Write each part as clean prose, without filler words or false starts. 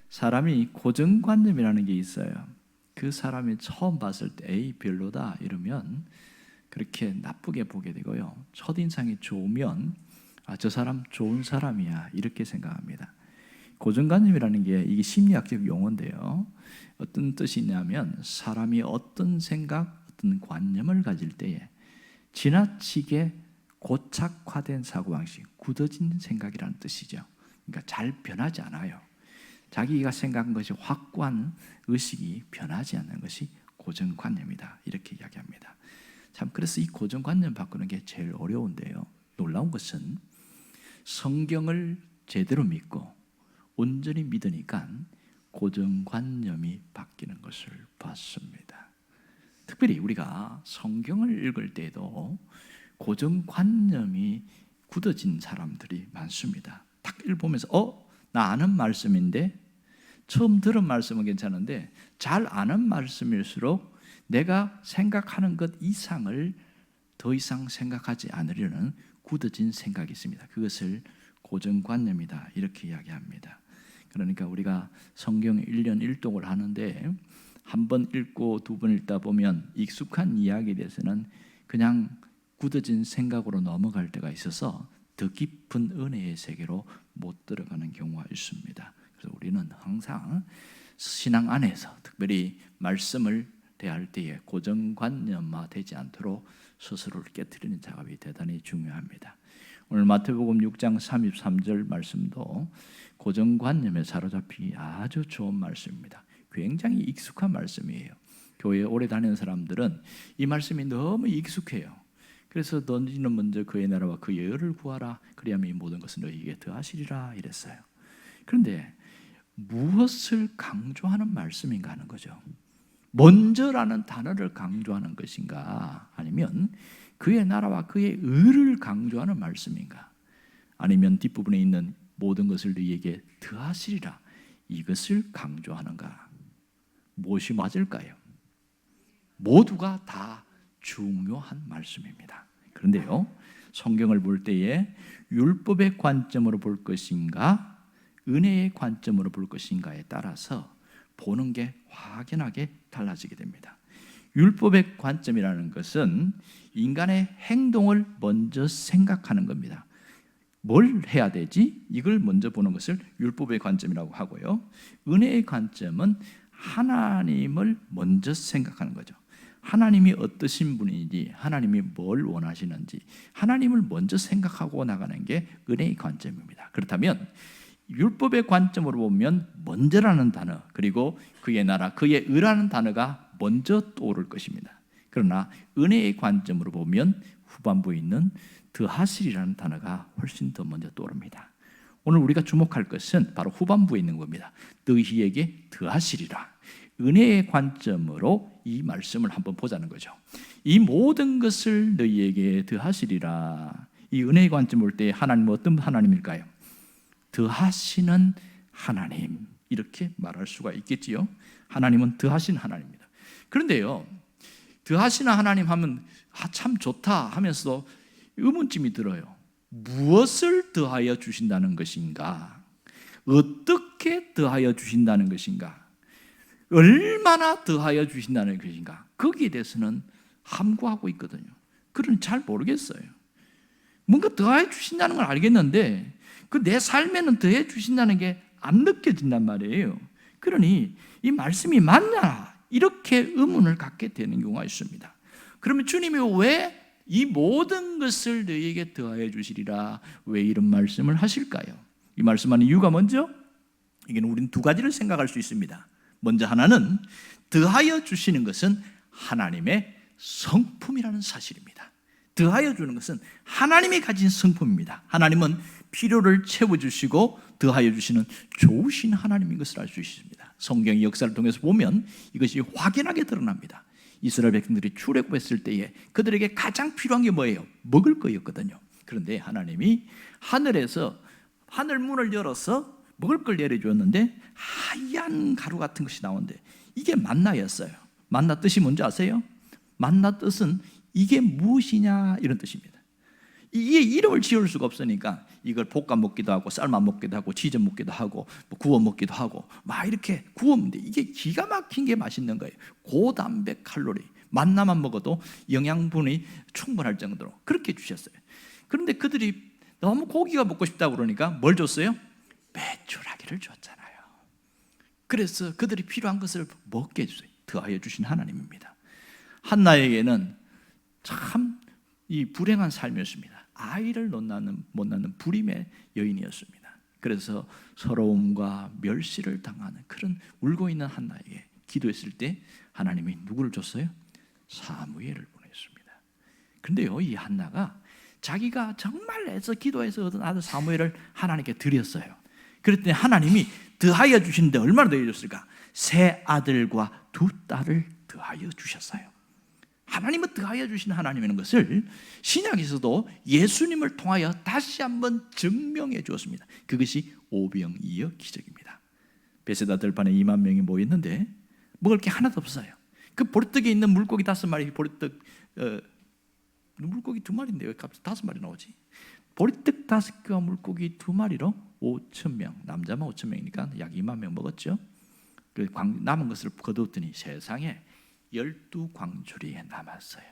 사람이 고정관념이라는 게 있어요. 그 사람이 처음 봤을 때 에이 별로다 이러면 그렇게 나쁘게 보게 되고요. 첫인상이 좋으면 저 사람 좋은 사람이야 이렇게 생각합니다. 고정관념이라는 게 이게 심리학적 용어인데요. 어떤 뜻이 있냐면 사람이 어떤 생각, 어떤 관념을 가질 때에 지나치게 고착화된 사고방식, 굳어진 생각이라는 뜻이죠. 그러니까 잘 변하지 않아요. 자기가 생각한 것이 확고한 의식이 변하지 않는 것이 고정관념이다 이렇게 이야기합니다. 참 그래서 이 고정관념 바꾸는 게 제일 어려운데요. 놀라운 것은 성경을 제대로 믿고 온전히 믿으니까 고정관념이 바뀌는 것을 봤습니다. 특별히 우리가 성경을 읽을 때에도 고정관념이 굳어진 사람들이 많습니다. 딱 읽으면서 나 아는 말씀인데 처음 들은 말씀은 괜찮은데 잘 아는 말씀일수록 내가 생각하는 것 이상을 더 이상 생각하지 않으려는 굳어진 생각이 있습니다. 그것을 고정관념이다 이렇게 이야기합니다. 그러니까 우리가 성경 1년 1독을 하는데 한 번 읽고 두 번 읽다 보면 익숙한 이야기에 대해서는 그냥 굳어진 생각으로 넘어갈 때가 있어서 더 깊은 은혜의 세계로 못 들어가는 경우가 있습니다. 그래서 우리는 항상 신앙 안에서 특별히 말씀을 대할 때에 고정관념화되지 않도록 스스로를 깨트리는 작업이 대단히 중요합니다. 오늘 마태복음 6장 33절 말씀도 고정관념에 사로잡히기 아주 좋은 말씀입니다. 굉장히 익숙한 말씀이에요. 교회에 오래 다니는 사람들은 이 말씀이 너무 익숙해요. 그래서 너희는 먼저 그의 나라와 그의 의를 구하라. 그리하면 이 모든 것은 너희에게 더하시리라 이랬어요. 그런데 무엇을 강조하는 말씀인가 하는 거죠. 먼저라는 단어를 강조하는 것인가, 아니면 그의 나라와 그의 의를 강조하는 말씀인가, 아니면 뒷부분에 있는 모든 것을 너희에게 더하시리라 이것을 강조하는가, 무엇이 맞을까요? 모두가 다 중요한 말씀입니다. 그런데요, 성경을 볼 때에 율법의 관점으로 볼 것인가 은혜의 관점으로 볼 것인가에 따라서 보는 게 확연하게 달라지게 됩니다. 율법의 관점이라는 것은 인간의 행동을 먼저 생각하는 겁니다. 뭘 해야 되지? 이걸 먼저 보는 것을 율법의 관점이라고 하고요. 은혜의 관점은 하나님을 먼저 생각하는 거죠. 하나님이 어떠신 분인지, 하나님이 뭘 원하시는지 하나님을 먼저 생각하고 나가는 게 은혜의 관점입니다. 그렇다면 율법의 관점으로 보면 먼저라는 단어, 그리고 그의 나라, 그의 의라는 단어가 먼저 떠오를 것입니다. 그러나 은혜의 관점으로 보면 후반부에 있는 더하시리라는 단어가 훨씬 더 먼저 떠오릅니다. 오늘 우리가 주목할 것은 바로 후반부에 있는 겁니다. 너희에게 더하시리라. 은혜의 관점으로 이 말씀을 한번 보자는 거죠. 이 모든 것을 너희에게 더하시리라. 이 은혜의 관점 볼 때 하나님은 어떤 하나님일까요? 더하시는 하나님, 이렇게 말할 수가 있겠지요. 하나님은 더하신 하나님입니다. 그런데요, 더하시는 하나님 하면 참 좋다 하면서도 의문점이 들어요. 무엇을 더하여 주신다는 것인가? 어떻게 더하여 주신다는 것인가? 얼마나 더하여 주신다는 것인가? 거기에 대해서는 함구하고 있거든요. 그러니 잘 모르겠어요. 뭔가 더하여 주신다는 걸 알겠는데 그 내 삶에는 더해 주신다는 게 안 느껴진단 말이에요. 그러니 이 말씀이 맞냐? 이렇게 의문을 갖게 되는 경우가 있습니다. 그러면 주님이 왜 이 모든 것을 너희에게 더하여 주시리라, 왜 이런 말씀을 하실까요? 이 말씀하는 이유가 먼저, 이게는 우리는 두 가지를 생각할 수 있습니다. 먼저 하나는 더하여 주시는 것은 하나님의 성품이라는 사실입니다. 더하여 주는 것은 하나님이 가진 성품입니다. 하나님은 필요를 채워주시고 더하여 주시는 좋으신 하나님인 것을 알 수 있습니다. 성경의 역사를 통해서 보면 이것이 확연하게 드러납니다. 이스라엘 백성들이 출애굽했을 때에 그들에게 가장 필요한 게 뭐예요? 먹을 거였거든요. 그런데 하나님이 하늘에서 하늘 문을 열어서 먹을 걸 내려주었는데 하얀 가루 같은 것이 나오는데 이게 만나였어요. 만나 뜻이 뭔지 아세요? 만나 뜻은 이게 무엇이냐 이런 뜻입니다. 이게 이름을 지을 수가 없으니까 이걸 볶아 먹기도 하고 삶아 먹기도 하고 치즈 먹기도 하고 뭐 구워 먹기도 하고 막 이렇게 구워 먹는데 이게 기가 막힌 게 맛있는 거예요. 고단백 칼로리, 만나만 먹어도 영양분이 충분할 정도로 그렇게 주셨어요. 그런데 그들이 너무 고기가 먹고 싶다고 그러니까 뭘 줬어요? 메추라기를 줬잖아요. 그래서 그들이 필요한 것을 먹게 해주세요. 더하여 주신 하나님입니다. 한나에게는 참 이 불행한 삶이었습니다. 아이를 못 낳는 불임의 여인이었습니다. 그래서 서러움과 멸시를 당하는 그런 울고 있는 한나에게 기도했을 때 하나님이 누구를 줬어요? 사무엘을 보냈습니다. 그런데요, 이 한나가 자기가 정말 애써 기도해서 얻은 아들 사무엘을 하나님께 드렸어요. 그랬더니 하나님이 더하여 주시는데 얼마나 더하여 줬을까? 세 아들과 두 딸을 더하여 주셨어요. 하나님은 더하여 주신 하나님이라는 것을 신약에서도 예수님을 통하여 다시 한번 증명해 주었습니다. 그것이 오병이어 기적입니다. 베세다 들판에 2만 명이 모였는데 먹을 게 하나도 없어요. 그 보리떡에 있는 물고기 5마리, 보리떡 물고기 2마리인데 왜 갑자기 5마리 나오지? 보리떡 5개와 물고기 2마리로 5,000명, 남자만 5,000명이니까 약 2만 명 먹었죠. 남은 것을 거두었더니 세상에 12광주리에 남았어요.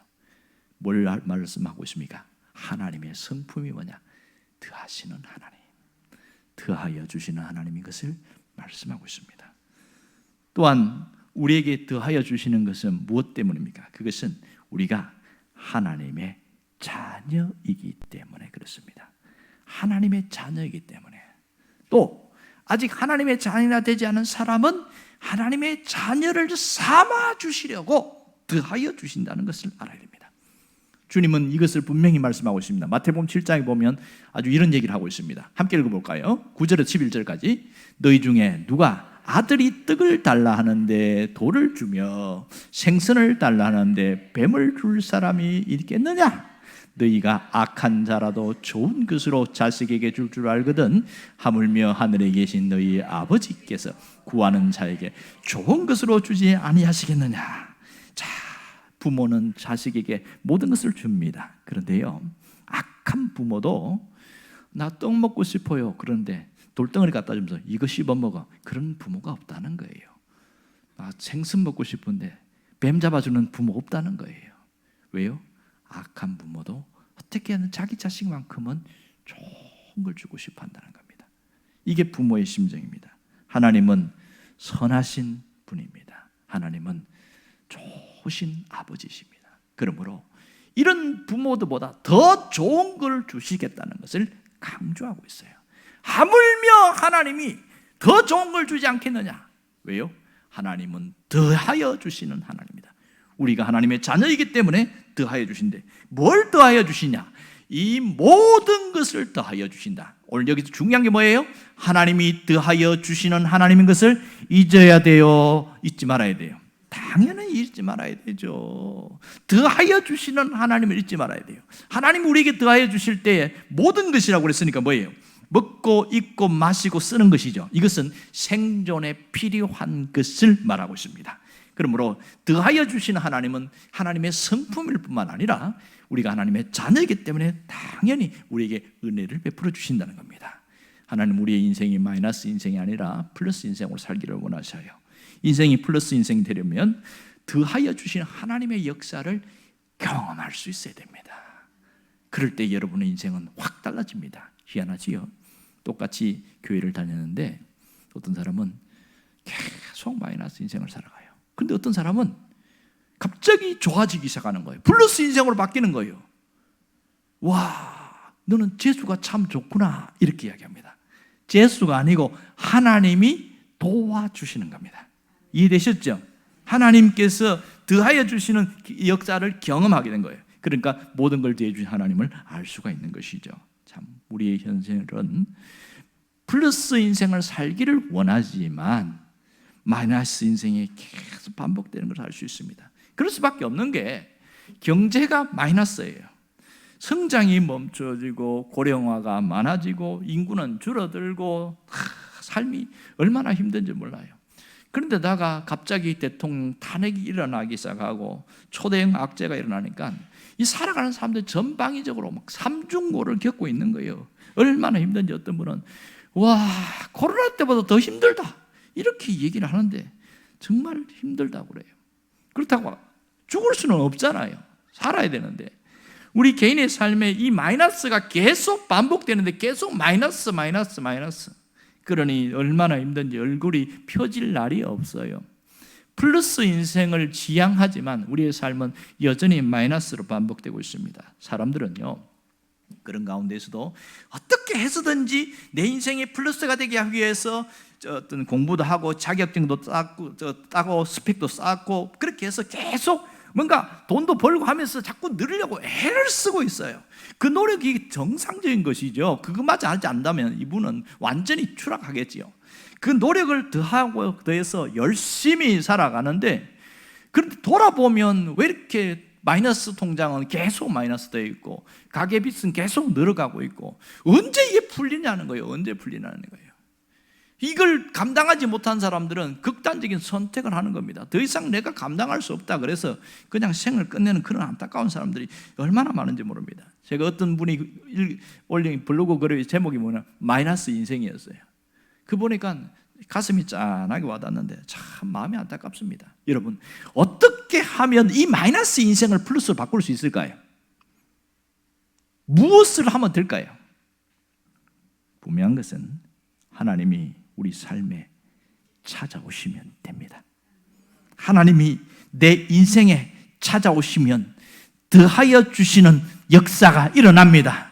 뭘 말씀하고 있습니까? 하나님의 성품이 뭐냐? 더하시는 하나님, 더하여 주시는 하나님인 것을 말씀하고 있습니다. 또한 우리에게 더하여 주시는 것은 무엇 때문입니까? 그것은 우리가 하나님의 자녀이기 때문에 그렇습니다. 하나님의 자녀이기 때문에. 또 아직 하나님의 자녀가 되지 않은 사람은 하나님의 자녀를 삼아 주시려고 더하여 주신다는 것을 알아야 됩니다. 주님은 이것을 분명히 말씀하고 있습니다. 마태복음 7장에 보면 아주 이런 얘기를 하고 있습니다. 함께 읽어볼까요? 9절에서 11절까지. 너희 중에 누가 아들이 떡을 달라 하는데 돌을 주며 생선을 달라 하는데 뱀을 줄 사람이 있겠느냐? 너희가 악한 자라도 좋은 것으로 자식에게 줄 줄 알거든 하물며 하늘에 계신 너희 아버지께서 구하는 자에게 좋은 것으로 주지 아니하시겠느냐. 자, 부모는 자식에게 모든 것을 줍니다. 그런데요, 악한 부모도 나 떡 먹고 싶어요. 그런데 돌덩어리 갖다 주면서 이거 씹어 먹어. 그런 부모가 없다는 거예요. 생선 먹고 싶은데 뱀 잡아주는 부모 없다는 거예요. 왜요? 악한 부모도 어떻게든 자기 자식만큼은 좋은 걸 주고 싶어 한다는 겁니다. 이게 부모의 심정입니다. 하나님은 선하신 분입니다. 하나님은 좋으신 아버지십니다. 그러므로 이런 부모들보다 더 좋은 걸 주시겠다는 것을 강조하고 있어요. 하물며 하나님이 더 좋은 걸 주지 않겠느냐? 왜요? 하나님은 더하여 주시는 하나님입니다. 우리가 하나님의 자녀이기 때문에 더하여 주신대. 뭘 더하여 주시냐? 이 모든 것을 더하여 주신다. 오늘 여기서 중요한 게 뭐예요? 하나님이 더하여 주시는 하나님인 것을 잊어야 돼요? 잊지 말아야 돼요? 당연히 잊지 말아야 되죠. 더하여 주시는 하나님을 잊지 말아야 돼요. 하나님 우리에게 더하여 주실 때에 모든 것이라고 그랬으니까 뭐예요? 먹고 입고 마시고 쓰는 것이죠. 이것은 생존에 필요한 것을 말하고 있습니다. 그러므로 더하여 주시는 하나님은 하나님의 성품일 뿐만 아니라 우리가 하나님의 자녀이기 때문에 당연히 우리에게 은혜를 베풀어 주신다는 겁니다. 하나님 우리의 인생이 마이너스 인생이 아니라 플러스 인생으로 살기를 원하셔요. 인생이 플러스 인생이 되려면 더하여 주시는 하나님의 역사를 경험할 수 있어야 됩니다. 그럴 때 여러분의 인생은 확 달라집니다. 희한하지요? 똑같이 교회를 다녔는데 어떤 사람은 계속 마이너스 인생을 살아가요. 근데 어떤 사람은 갑자기 좋아지기 시작하는 거예요. 플러스 인생으로 바뀌는 거예요. 와, 너는 재수가 참 좋구나 이렇게 이야기합니다. 재수가 아니고 하나님이 도와주시는 겁니다. 이해되셨죠? 하나님께서 더하여 주시는 역사를 경험하게 된 거예요. 그러니까 모든 걸 더해 주신 하나님을 알 수가 있는 것이죠. 참 우리의 현실은 플러스 인생을 살기를 원하지만 마이너스 인생이 계속 반복되는 걸 알 수 있습니다. 그럴 수밖에 없는 게 경제가 마이너스예요. 성장이 멈춰지고 고령화가 많아지고 인구는 줄어들고 삶이 얼마나 힘든지 몰라요. 그런데다가 갑자기 대통령 탄핵이 일어나기 시작하고 초대형 악재가 일어나니까 이 살아가는 사람들 전방위적으로 막 삼중고를 겪고 있는 거예요. 얼마나 힘든지 어떤 분은 와, 코로나 때보다 더 힘들다 이렇게 얘기를 하는데 정말 힘들다고 그래요. 그렇다고 죽을 수는 없잖아요. 살아야 되는데 우리 개인의 삶에 이 마이너스가 계속 반복되는데 계속 마이너스. 그러니 얼마나 힘든지 얼굴이 펴질 날이 없어요. 플러스 인생을 지향하지만 우리의 삶은 여전히 마이너스로 반복되고 있습니다. 사람들은요, 그런 가운데서도 어떻게 해서든지 내 인생의 플러스가 되게 하기 위해서 어떤 공부도 하고 자격증도 따고 스펙도 쌓고 그렇게 해서 계속 뭔가 돈도 벌고 하면서 자꾸 늘으려고 애를 쓰고 있어요. 그 노력이 정상적인 것이죠. 그것마저 하지 않는다면 이분은 완전히 추락하겠지요. 그 노력을 더해서 열심히 살아가는데 그런데 돌아보면 왜 이렇게 마이너스 통장은 계속 마이너스 되어 있고 가계빚은 계속 늘어가고 있고 언제 이게 풀리냐는 거예요. 언제 풀리냐는 거예요. 이걸 감당하지 못한 사람들은 극단적인 선택을 하는 겁니다. 더 이상 내가 감당할 수 없다 그래서 그냥 생을 끝내는 그런 안타까운 사람들이 얼마나 많은지 모릅니다. 제가 어떤 분이 올린 블로그 글의 제목이 뭐냐, 마이너스 인생이었어요. 그 보니까 가슴이 짠하게 와닿는데 참 마음이 안타깝습니다. 여러분, 어떻게 하면 이 마이너스 인생을 플러스로 바꿀 수 있을까요? 무엇을 하면 될까요? 분명한 것은 하나님이 우리 삶에 찾아오시면 됩니다. 하나님이 내 인생에 찾아오시면 더하여 주시는 역사가 일어납니다.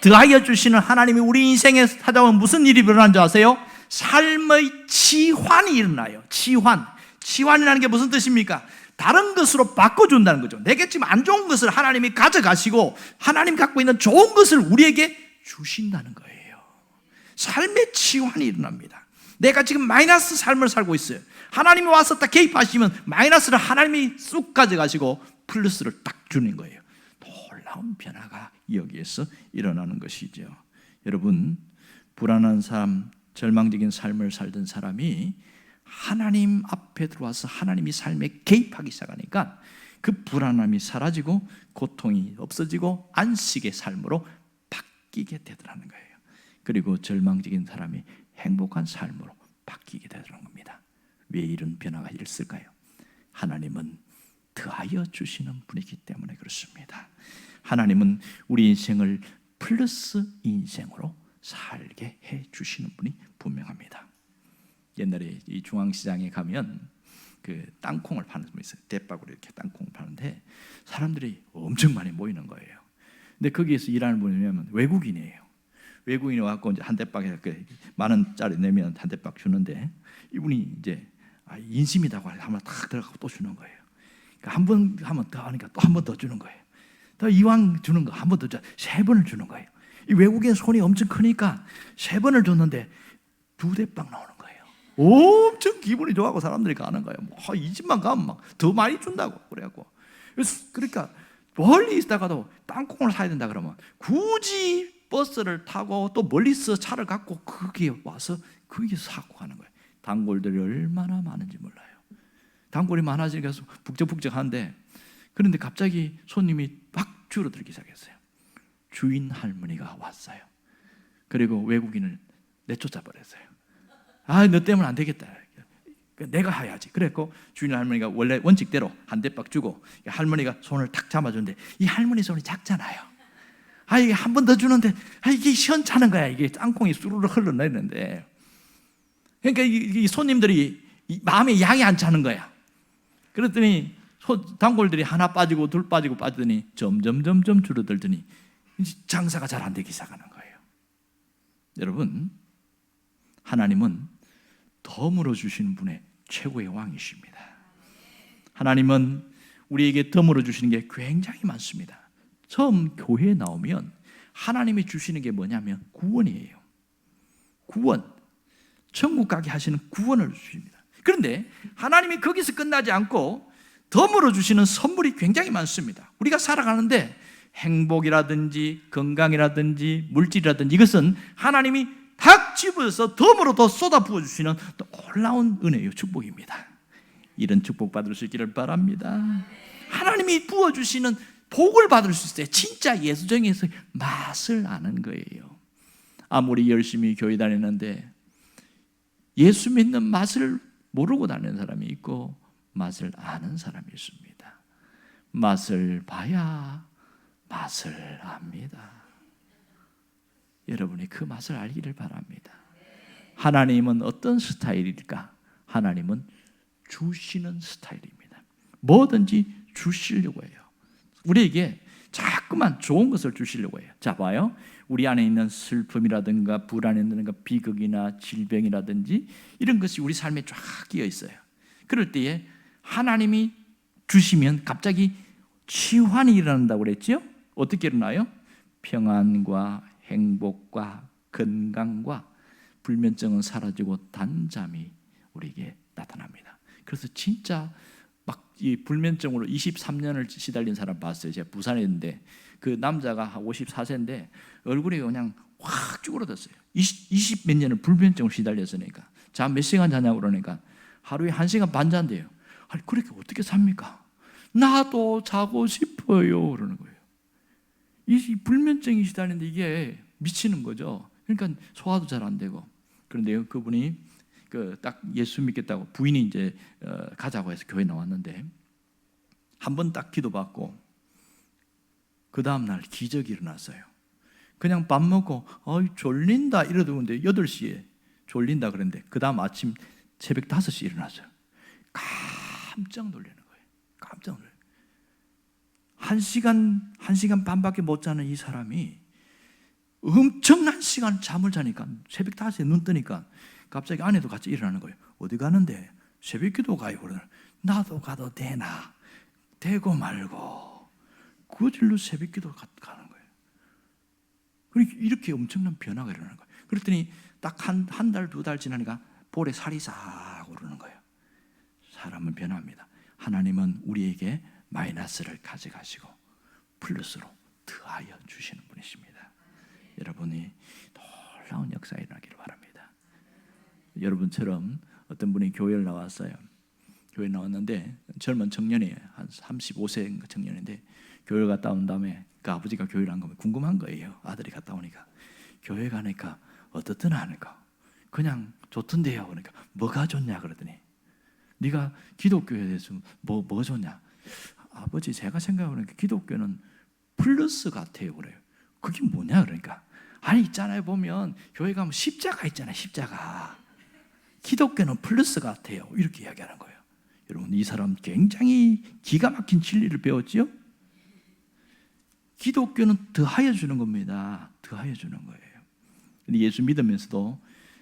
더하여 주시는 하나님이 우리 인생에 찾아오면 무슨 일이 일어나는 줄 아세요? 삶의 치환이 일어나요. 치환이라는 게 무슨 뜻입니까? 다른 것으로 바꿔준다는 거죠. 내게 지금 안 좋은 것을 하나님이 가져가시고 하나님 갖고 있는 좋은 것을 우리에게 주신다는 거예요. 삶의 치환이 일어납니다. 내가 지금 마이너스 삶을 살고 있어요. 하나님이 와서 딱 개입하시면 마이너스를 하나님이 쑥 가져가시고 플러스를 딱 주는 거예요. 놀라운 변화가 여기에서 일어나는 것이죠. 여러분, 불안한 사람, 절망적인 삶을 살던 사람이 하나님 앞에 들어와서 하나님이 삶에 개입하기 시작하니까 그 불안함이 사라지고 고통이 없어지고 안식의 삶으로 바뀌게 되더라는 거예요. 그리고 절망적인 사람이 행복한 삶으로 바뀌게 되더라는 겁니다. 왜 이런 변화가 있을까요? 하나님은 더하여 주시는 분이기 때문에 그렇습니다. 하나님은 우리 인생을 플러스 인생으로 살게 해 주시는 분이 분명합니다. 옛날에 이 중앙시장에 가면 그 땅콩을 파는 분이 있어요. 대박으로 이렇게 땅콩을 파는데 사람들이 엄청 많이 모이는 거예요. 근데 거기에서 일하는 분이면 외국인이에요. 외국인이 와서 이제 한 대박에 10,000원짜리 내면 한 대박 주는데 이분이 이제 인심이다고 한번 탁 들어가고 또 주는 거예요. 그러니까 한 번 하면 더 하니까 또 한 번 더 주는 거예요. 또 이왕 주는 거 한 번 더 줘, 3번을 주는 거예요. 이 외국인 손이 엄청 크니까 3번을 줬는데 2대박 나오는 거예요. 엄청 기분이 좋아하고 사람들이 가는 거예요. 이 집만 가면 막 더 많이 준다고 그래갖고. 그러니까 멀리 있다가도 땅콩을 사야 된다 그러면 굳이 버스를 타고 또 멀리서 차를 갖고 거기에 와서 거기서 사고 가는 거예요. 단골들이 얼마나 많은지 몰라요. 단골이 많아지니까 북적북적한데 그런데 갑자기 손님이 막 줄어들기 시작했어요. 주인 할머니가 왔어요. 그리고 외국인을 내쫓아 버렸어요. 너 때문에 안 되겠다. 내가 해야지. 그랬고 주인 할머니가 원래 원칙대로 한 대박 주고 할머니가 손을 탁 잡아주는데 이 할머니 손이 작잖아요. 이게 한 번 더 주는데 이게 시원찮은 거야. 이게 땅콩이 수르르 흘러내리는데 그러니까 이 손님들이 마음에 양이 안 차는 거야. 그랬더니 단골들이 하나 빠지고 둘 빠지고 빠지더니 점점 줄어들더니 장사가 잘 안 되기 시작하는 거예요. 여러분, 하나님은 덤으로 주시는 분의 최고의 왕이십니다. 하나님은 우리에게 덤으로 주시는 게 굉장히 많습니다. 처음 교회에 나오면 하나님이 주시는 게 뭐냐면 구원이에요. 구원. 천국 가게 하시는 구원을 주십니다. 그런데 하나님이 거기서 끝나지 않고 덤으로 주시는 선물이 굉장히 많습니다. 우리가 살아가는데 행복이라든지 건강이라든지 물질이라든지 이것은 하나님이 탁 집어서 덤으로 더 쏟아 부어주시는 놀라운 은혜요 축복입니다. 이런 축복 받을 수 있기를 바랍니다. 하나님이 부어주시는 복을 받을 수 있어요. 진짜 예수정에서 맛을 아는 거예요. 아무리 열심히 교회 다니는데 예수 믿는 맛을 모르고 다니는 사람이 있고 맛을 아는 사람이 있습니다. 맛을 봐야 맛을 압니다. 여러분이 그 맛을 알기를 바랍니다. 하나님은 어떤 스타일일까? 하나님은 주시는 스타일입니다. 뭐든지 주시려고 해요. 우리에게 자꾸만 좋은 것을 주시려고 해요. 자, 봐요. 우리 안에 있는 슬픔이라든가 불안이라든가 비극이나 질병이라든지 이런 것이 우리 삶에 쫙 끼어 있어요. 그럴 때에 하나님이 주시면 갑자기 치환이 일어난다고 그랬죠? 어떻게 일어나요? 평안과 행복과 건강과 불면증은 사라지고 단잠이 우리에게 나타납니다. 그래서 진짜 막 이 불면증으로 23년을 시달린 사람 봤어요. 제가 부산에 있는데 그 남자가 54세인데 얼굴이 그냥 확 쭈그러졌어요. 20 몇 년을 불면증으로 시달렸으니까. 잠 몇 시간 자냐고 그러니까 하루에 1시간 반 잔대요. 아니 그렇게 어떻게 삽니까? 나도 자고 싶어요 그러는 거예요. 이 불면증이 시달리는데 이게 미치는 거죠. 그러니까 소화도 잘 안 되고. 그런데요, 그분이 딱 예수 믿겠다고 부인이 이제 가자고 해서 교회 나왔는데 한 번 딱 기도받고 그 다음 날 기적이 일어났어요. 그냥 밥 먹고 졸린다 이러던데 8시에 졸린다 그랬는데 그 다음 아침 새벽 5시에 일어났어요. 깜짝 놀라는 거예요. 깜짝 놀라요. 1시간 반밖에 못 자는 이 사람이 엄청난 시간 잠을 자니까 새벽 5시에 눈 뜨니까 갑자기 아내도 같이 일어나는 거예요. 어디 가는데? 새벽 기도 가요. 그러나 나도 가도 되나? 되고 말고 그 길로 새벽 기도 가는 거예요. 그러니까 이렇게 엄청난 변화가 일어나는 거예요. 그랬더니 딱 한 달, 2달 지나니까 볼에 살이 싹 오르는 거예요. 사람은 변합니다. 하나님은 우리에게 마이너스를 가져가시고 플러스로 더하여 주시는 분이십니다. 여러분이 놀라운 역사가 일어나기를 바랍니다. 여러분처럼 어떤 분이 교회를 나왔어요. 교회 나왔는데 젊은 청년이에요. 한 35세 청년인데 교회 갔다 온 다음에 그 아버지가 교회를 안 가면 궁금한 거예요. 아들이 갔다 오니까 교회 가니까 어떻더나 하니까 그냥 좋던데요. 그러니까 뭐가 좋냐 그러더니 네가 기독교에 대해서 뭐 좋냐? 아버지 제가 생각하는 기독교는 플러스 같아요 그래요. 그게 뭐냐 그러니까 아니 있잖아요 보면 교회 가면 십자가 있잖아요. 십자가 기독교는 플러스 같아요 이렇게 이야기하는 거예요. 여러분 이 사람 굉장히 기가 막힌 진리를 배웠지요. 기독교는 더하여 주는 겁니다. 더하여 주는 거예요. 근데 예수 믿으면서도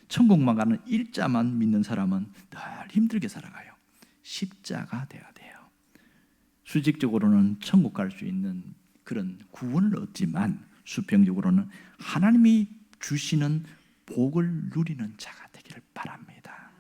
천국만 가는 일자만 믿는 사람은 늘 힘들게 살아가요. 십자가 돼야 돼요. 수직적으로는 천국 갈 수 있는 그런 구원을 얻지만 수평적으로는 하나님이 주시는 복을 누리는 자가 되기를 바랍니다.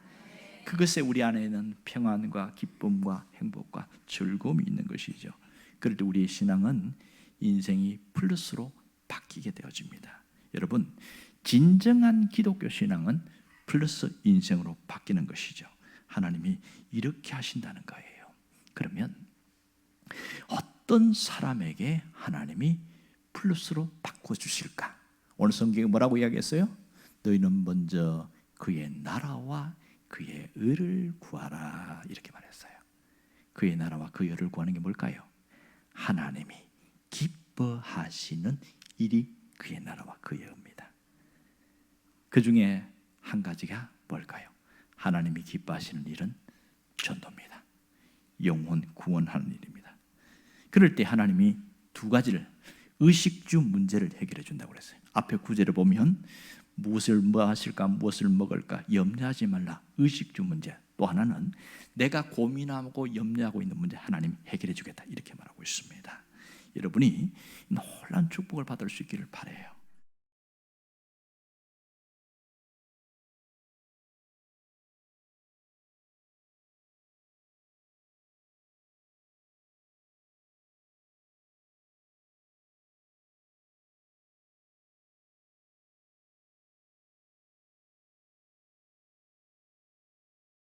그것에 우리 안에는 평안과 기쁨과 행복과 즐거움이 있는 것이죠. 그럴 때 우리의 신앙은 인생이 플러스로 바뀌게 되어집니다. 여러분 진정한 기독교 신앙은 플러스 인생으로 바뀌는 것이죠. 하나님이 이렇게 하신다는 거예요. 그러면 어떤 사람에게 하나님이 플러스로 바꿔주실까? 오늘 성경에 뭐라고 이야기했어요? 너희는 먼저 그의 나라와 그의 의를 구하라 이렇게 말했어요. 그의 나라와 그의 의를 구하는 게 뭘까요? 하나님이 기뻐하시는 일이 그의 나라와 그의 의입니다. 그 중에 한 가지가 뭘까요? 하나님이 기뻐하시는 일은 전도입니다. 영혼 구원하는 일입니다. 그럴 때 하나님이 두 가지를 의식주 문제를 해결해 준다고 그랬어요. 앞에 구절을 보면 무엇을 뭐 하실까 무엇을 먹을까 염려하지 말라 의식주 문제. 또 하나는 내가 고민하고 염려하고 있는 문제 하나님 해결해 주겠다 이렇게 말하고 있습니다. 여러분이 놀라운 축복을 받을 수 있기를 바라요.